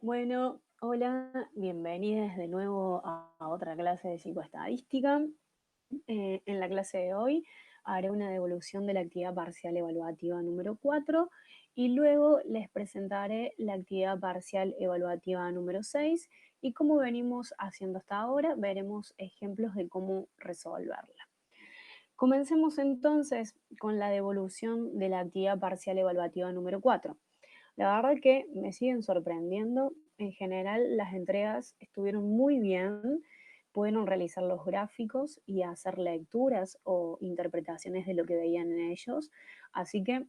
Bueno, hola, bienvenidas de nuevo a otra clase de psicoestadística. En la clase de hoy haré una devolución de la actividad parcial evaluativa número 4 y luego les presentaré la actividad parcial evaluativa número 6 y como venimos haciendo hasta ahora, veremos ejemplos de cómo resolverla. Comencemos entonces con la devolución de la actividad parcial evaluativa número 4. La verdad que me siguen sorprendiendo. En general, las entregas estuvieron muy bien. Pudieron realizar los gráficos y hacer lecturas o interpretaciones de lo que veían en ellos. Así que,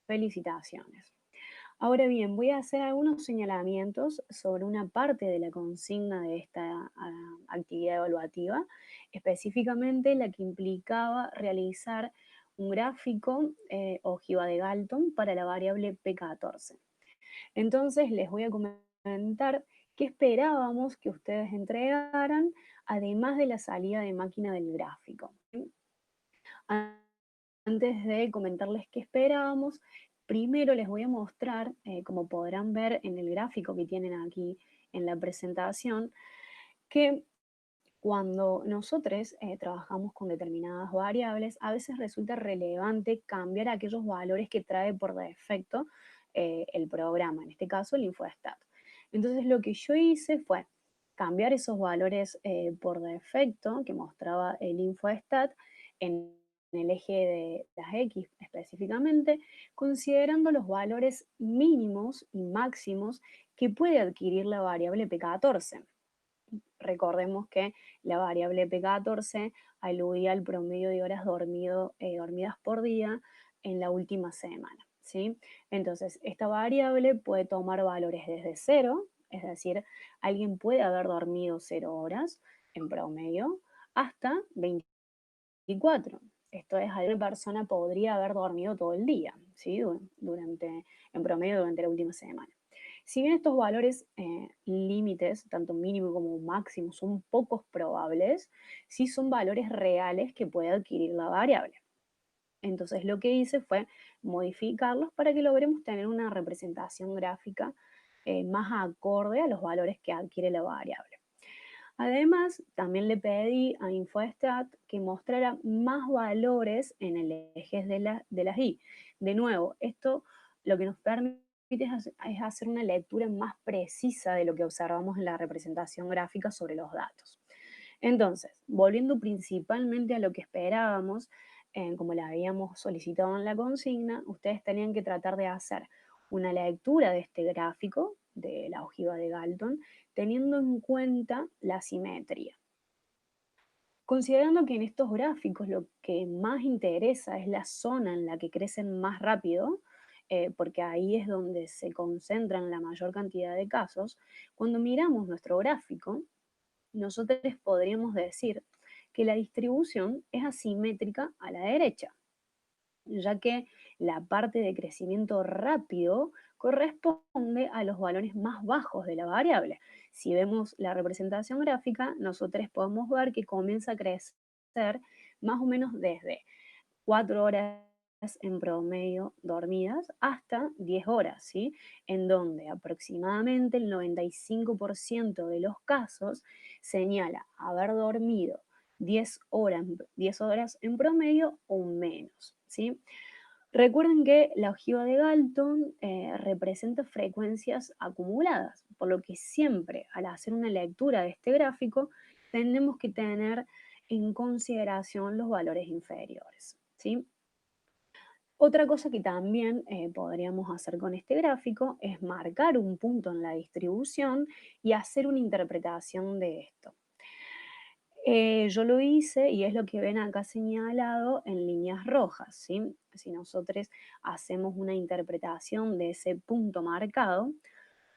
felicitaciones. Ahora bien, voy a hacer algunos señalamientos sobre una parte de la consigna de esta actividad evaluativa, específicamente la que implicaba realizar un gráfico ojiva de Galton para la variable P14. Entonces les voy a comentar qué esperábamos que ustedes entregaran, además de la salida de máquina del gráfico. Antes de comentarles qué esperábamos, primero les voy a mostrar, como podrán ver en el gráfico que tienen aquí en la presentación, que cuando nosotros trabajamos con determinadas variables, a veces resulta relevante cambiar aquellos valores que trae por defecto el programa, en este caso el InfoStat. Entonces lo que yo hice fue cambiar esos valores por defecto que mostraba el InfoStat en el eje de las X específicamente, considerando los valores mínimos y máximos que puede adquirir la variable P14. Recordemos que la variable P14 aludía al promedio de horas dormidas por día en la última semana, ¿sí? Entonces, esta variable puede tomar valores desde cero, es decir, alguien puede haber dormido 0 horas en promedio, hasta 24. Esto es, alguna persona podría haber dormido todo el día, ¿sí? En promedio durante la última semana. Si bien estos valores límites, tanto mínimo como máximo, son pocos probables, sí son valores reales que puede adquirir la variable. Entonces lo que hice fue modificarlos para que logremos tener una representación gráfica más acorde a los valores que adquiere la variable. Además, también le pedí a InfoStat que mostrara más valores en el eje de las Y. De nuevo, esto lo que nos permite es hacer una lectura más precisa de lo que observamos en la representación gráfica sobre los datos. Entonces, volviendo principalmente a lo que esperábamos, como la habíamos solicitado en la consigna, ustedes tenían que tratar de hacer una lectura de este gráfico, de la ojiva de Galton, teniendo en cuenta la simetría. Considerando que en estos gráficos lo que más interesa es la zona en la que crecen más rápido, porque ahí es donde se concentran la mayor cantidad de casos, cuando miramos nuestro gráfico, nosotros podríamos decir que la distribución es asimétrica a la derecha, ya que la parte de crecimiento rápido corresponde a los valores más bajos de la variable. Si vemos la representación gráfica, nosotros podemos ver que comienza a crecer más o menos desde 4 horas en promedio dormidas hasta 10 horas, ¿sí? En donde aproximadamente el 95% de los casos señala haber dormido 10 horas en promedio o menos, ¿sí? Recuerden que la ojiva de Galton representa frecuencias acumuladas, por lo que siempre al hacer una lectura de este gráfico tenemos que tener en consideración los valores inferiores, ¿sí? Otra cosa que también podríamos hacer con este gráfico es marcar un punto en la distribución y hacer una interpretación de esto. Yo lo hice y es lo que ven acá señalado en líneas rojas, ¿sí? Si nosotros hacemos una interpretación de ese punto marcado,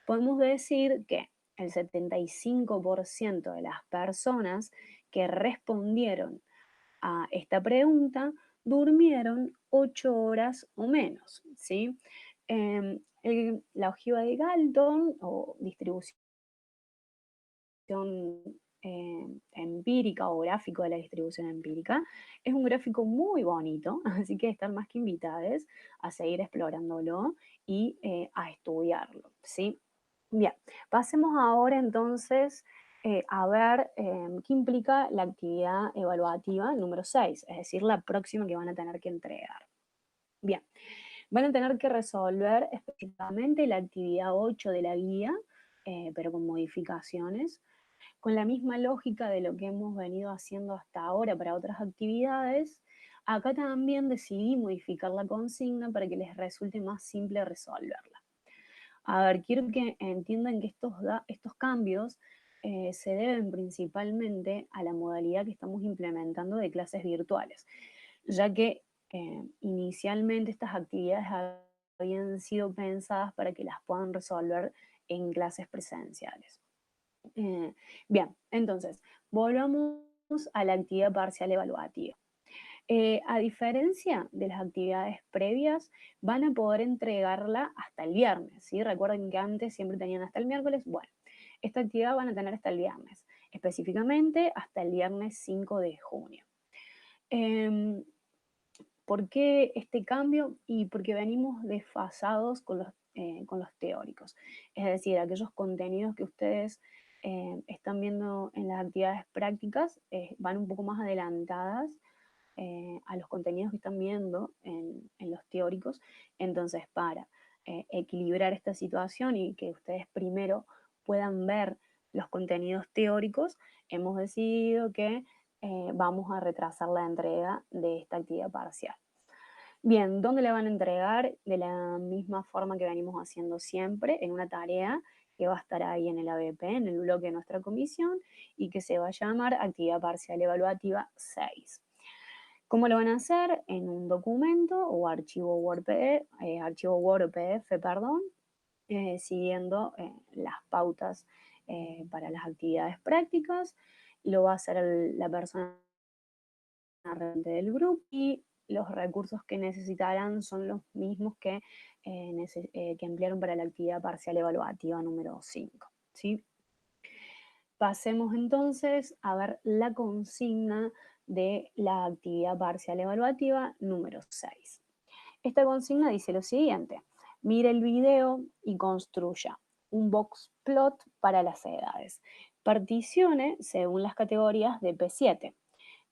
podemos decir que el 75% de las personas que respondieron a esta pregunta durmieron 8 horas o menos, ¿sí? La ojiva de Galton o distribución empírica o gráfico de la distribución empírica es un gráfico muy bonito, así que están más que invitados a seguir explorándolo y a estudiarlo, ¿sí? Bien, pasemos ahora entonces a ver qué implica la actividad evaluativa número 6, es decir, la próxima que van a tener que entregar. Bien, van a tener que resolver específicamente la actividad 8 de la guía, pero con modificaciones, con la misma lógica de lo que hemos venido haciendo hasta ahora para otras actividades. Acá también decidí modificar la consigna para que les resulte más simple resolverla. A ver, quiero que entiendan que estos cambios se deben principalmente a la modalidad que estamos implementando de clases virtuales, ya que inicialmente estas actividades habían sido pensadas para que las puedan resolver en clases presenciales. Bien, entonces, volvamos a la actividad parcial evaluativa. A diferencia de las actividades previas, van a poder entregarla hasta el viernes, ¿sí? Recuerden que antes siempre tenían hasta el miércoles. Bueno, esta actividad van a tener hasta el viernes, específicamente hasta el viernes 5 de junio. Em, ¿Por qué este cambio? Y porque venimos desfasados con los teóricos. Es decir, aquellos contenidos que ustedes están viendo en las actividades prácticas van un poco más adelantadas a los contenidos que están viendo en los teóricos. Entonces, para equilibrar esta situación y que ustedes primero puedan ver los contenidos teóricos, hemos decidido que vamos a retrasar la entrega de esta actividad parcial. Bien, ¿dónde le van a entregar? De la misma forma que venimos haciendo siempre, en una tarea que va a estar ahí en el ABP, en el bloque de nuestra comisión, y que se va a llamar Actividad Parcial Evaluativa 6. ¿Cómo lo van a hacer? En un documento o archivo Word, archivo Word o PDF, perdón, siguiendo las pautas para las actividades prácticas. Lo va a hacer la persona del grupo y los recursos que necesitarán son los mismos que emplearon para la actividad parcial evaluativa número 5. ¿Sí? Pasemos entonces a ver la consigna de la actividad parcial evaluativa número 6. Esta consigna dice lo siguiente: mire el video y construya un box plot para las edades. Particione según las categorías de P7.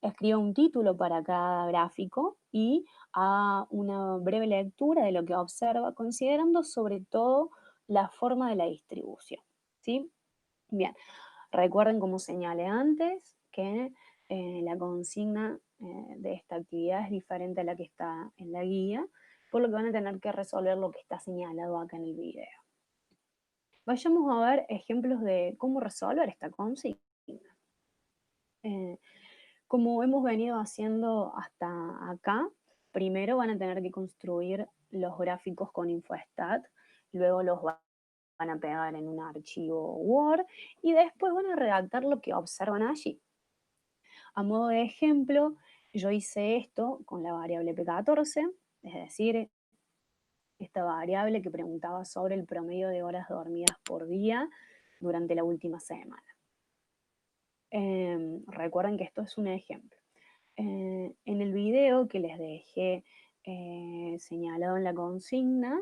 Escriba un título para cada gráfico y haga una breve lectura de lo que observa, considerando sobre todo la forma de la distribución. ¿Sí? Bien, recuerden, como señalé antes, que la consigna de esta actividad es diferente a la que está en la guía, por lo que van a tener que resolver lo que está señalado acá en el video. Vayamos a ver ejemplos de cómo resolver esta consigna. Eh, Como hemos venido haciendo hasta acá, primero van a tener que construir los gráficos con InfoStat, luego los van a pegar en un archivo Word y después van a redactar lo que observan allí. A modo de ejemplo, yo hice esto con la variable P14, es decir, esta variable que preguntaba sobre el promedio de horas dormidas por día durante la última semana. Recuerden que esto es un ejemplo. En el video que les dejé señalado en la consigna,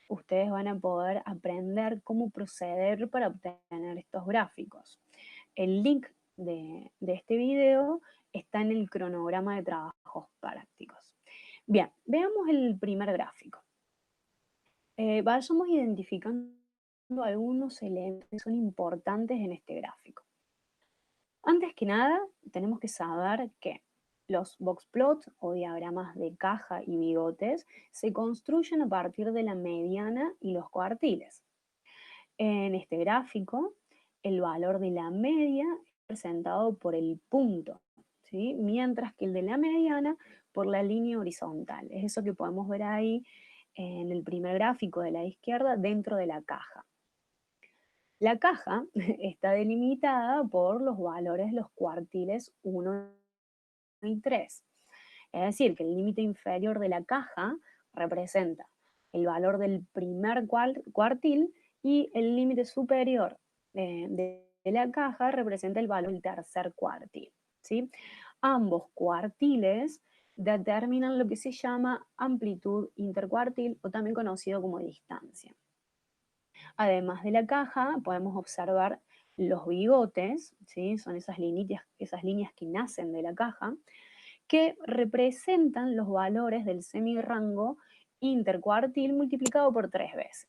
ustedes van a poder aprender cómo proceder para obtener estos gráficos. El link de este video está en el cronograma de trabajos prácticos. Bien, veamos el primer gráfico. Vayamos identificando algunos elementos que son importantes en este gráfico. Antes que nada, tenemos que saber que los boxplots o diagramas de caja y bigotes se construyen a partir de la mediana y los cuartiles. En este gráfico, el valor de la media es representado por el punto, ¿sí? Mientras que el de la mediana por la línea horizontal. Es eso que podemos ver ahí en el primer gráfico de la izquierda dentro de la caja. La caja está delimitada por los valores, los cuartiles 1 y 3. Es decir, que el límite inferior de la caja representa el valor del primer cuartil y el límite superior de la caja representa el valor del tercer cuartil. ¿Sí? Ambos cuartiles determinan lo que se llama amplitud intercuartil o también conocido como distancia. Además de la caja, podemos observar los bigotes, ¿sí? Son esas líneas que nacen de la caja, que representan los valores del semirrango intercuartil multiplicado por 3 veces.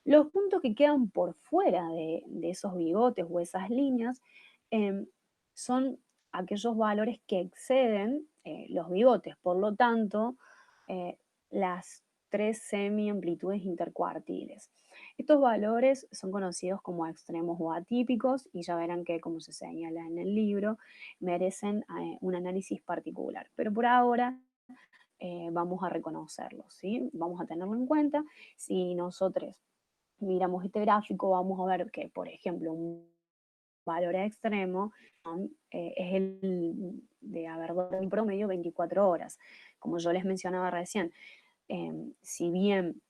Los puntos que quedan por fuera de esos bigotes o esas líneas em, son aquellos valores que exceden los bigotes. Por lo tanto, las 3 semi-amplitudes intercuartiles. Estos valores son conocidos como extremos o atípicos y ya verán que, como se señala en el libro, merecen un análisis particular. Pero por ahora vamos a reconocerlos, ¿sí? Vamos a tenerlo en cuenta. Si nosotros miramos este gráfico, vamos a ver que, por ejemplo, un valor extremo es el de haber dormido en promedio 24 horas. Como yo les mencionaba recién, si bien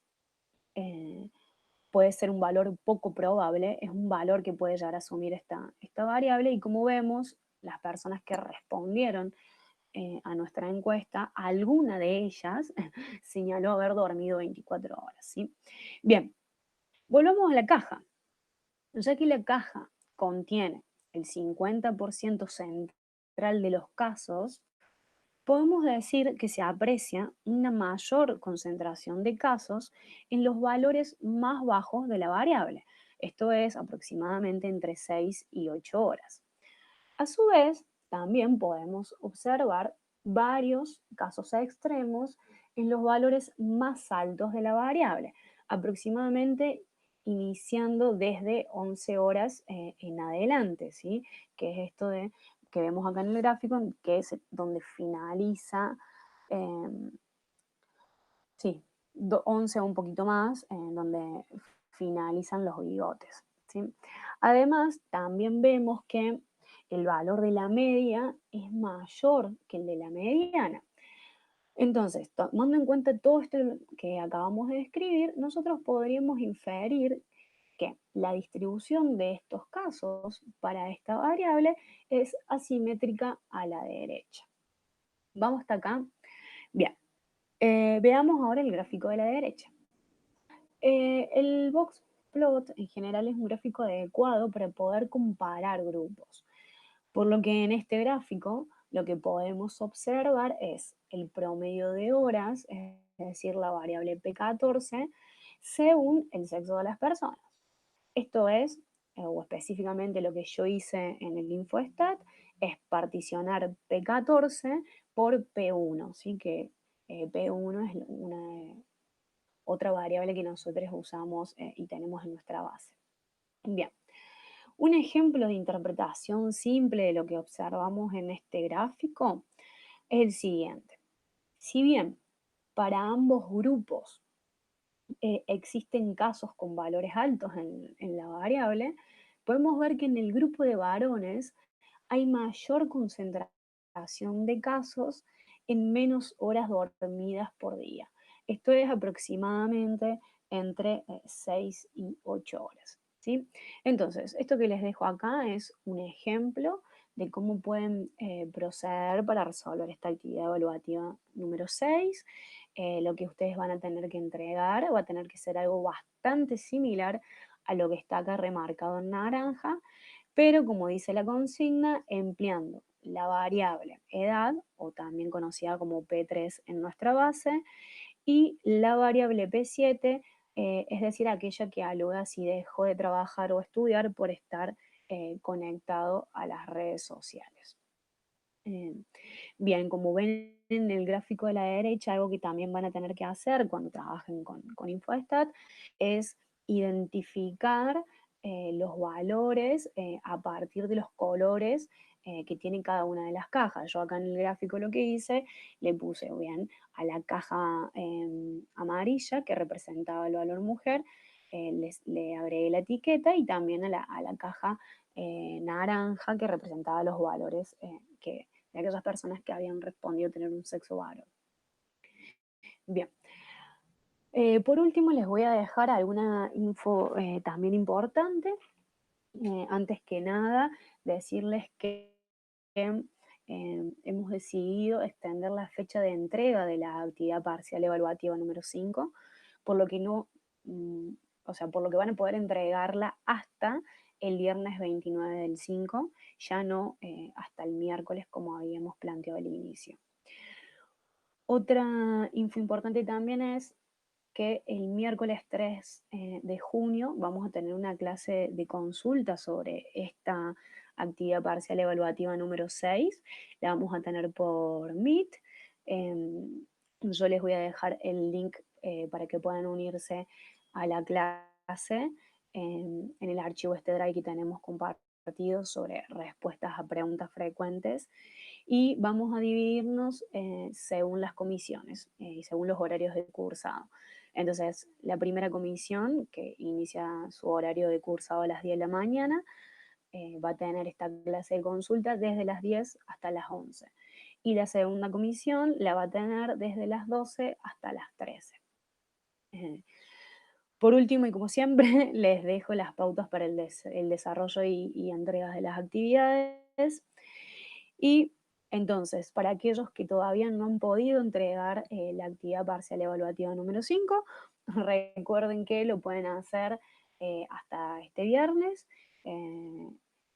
eh, puede ser un valor poco probable, es un valor que puede llegar a asumir esta variable y como vemos, las personas que respondieron a nuestra encuesta, alguna de ellas señaló haber dormido 24 horas. ¿Sí? Bien, volvamos a la caja. Ya que la caja contiene el 50% central de los casos, podemos decir que se aprecia una mayor concentración de casos en los valores más bajos de la variable, esto es aproximadamente entre 6 y 8 horas. A su vez, también podemos observar varios casos extremos en los valores más altos de la variable, aproximadamente iniciando desde 11 horas en adelante, ¿sí? Que es esto de que vemos acá en el gráfico, que es donde finaliza, eh, sí, 11 o un poquito más, en donde finalizan los bigotes, ¿sí? Además, también vemos que el valor de la media es mayor que el de la mediana. Entonces, tomando en cuenta todo esto que acabamos de describir, nosotros podríamos inferir que la distribución de estos casos para esta variable es asimétrica a la derecha. ¿Vamos hasta acá? Bien, veamos ahora el gráfico de la derecha. El box plot en general es un gráfico adecuado para poder comparar grupos, por lo que en este gráfico lo que podemos observar es el promedio de horas, es decir, la variable P14, según el sexo de las personas. Esto es, o específicamente lo que yo hice en el InfoStat, es particionar P14 por P1, ¿sí? Que P1 es otra variable que nosotros usamos y tenemos en nuestra base. Bien, un ejemplo de interpretación simple de lo que observamos en este gráfico es el siguiente. Si bien para ambos grupos existen casos con valores altos en la variable, podemos ver que en el grupo de varones hay mayor concentración de casos en menos horas dormidas por día. Esto es aproximadamente entre 6 y 8 horas. ¿Sí? Entonces, esto que les dejo acá es un ejemplo de cómo pueden proceder para resolver esta actividad evaluativa número 6. Lo que ustedes van a tener que entregar va a tener que ser algo bastante similar a lo que está acá remarcado en naranja, pero como dice la consigna, empleando la variable edad, o también conocida como P3 en nuestra base, y la variable P7, es decir, aquella que aluda si dejó de trabajar o estudiar por estar conectado a las redes sociales. Eh, Bien, como ven en el gráfico de la derecha, algo que también van a tener que hacer cuando trabajen con InfoStat es identificar los valores a partir de los colores que tiene cada una de las cajas. Yo acá en el gráfico lo que hice, le puse bien a la caja amarilla que representaba el valor mujer, le agregué la etiqueta y también a la caja naranja que representaba los valores de aquellas personas que habían respondido tener un sexo varón. Bien. Por último, les voy a dejar alguna info también importante. Antes que nada, decirles que hemos decidido extender la fecha de entrega de la actividad parcial evaluativa número 5, por lo que no o sea, por lo que van a poder entregarla hasta el viernes 29 del 5, ya no hasta el miércoles como habíamos planteado al inicio. Otra info importante también es que el miércoles 3 de junio vamos a tener una clase de consulta sobre esta actividad parcial evaluativa número 6. La vamos a tener por Meet. Yo les voy a dejar el link para que puedan unirse a la clase en el archivo este Drive que tenemos compartido sobre respuestas a preguntas frecuentes, y vamos a dividirnos según las comisiones y según los horarios de cursado. Entonces, la primera comisión, que inicia su horario de cursado a las 10 de la mañana, va a tener esta clase de consulta desde las 10 hasta las 11. Y la segunda comisión la va a tener desde las 12 hasta las 13. Eh, por último, y como siempre, les dejo las pautas para el desarrollo y entregas de las actividades. Y entonces, para aquellos que todavía no han podido entregar la actividad parcial evaluativa número 5, recuerden que lo pueden hacer hasta este viernes. Eh,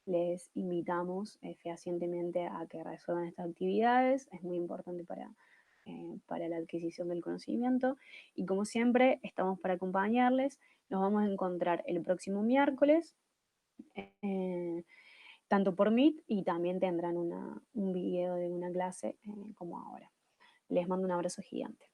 Les invitamos fehacientemente a que resuelvan estas actividades. Es muy importante para la adquisición del conocimiento. Y como siempre, estamos para acompañarles. Nos vamos a encontrar el próximo miércoles. eh, Tanto por Meet, y también tendrán un video de una clase como ahora. Les mando un abrazo gigante.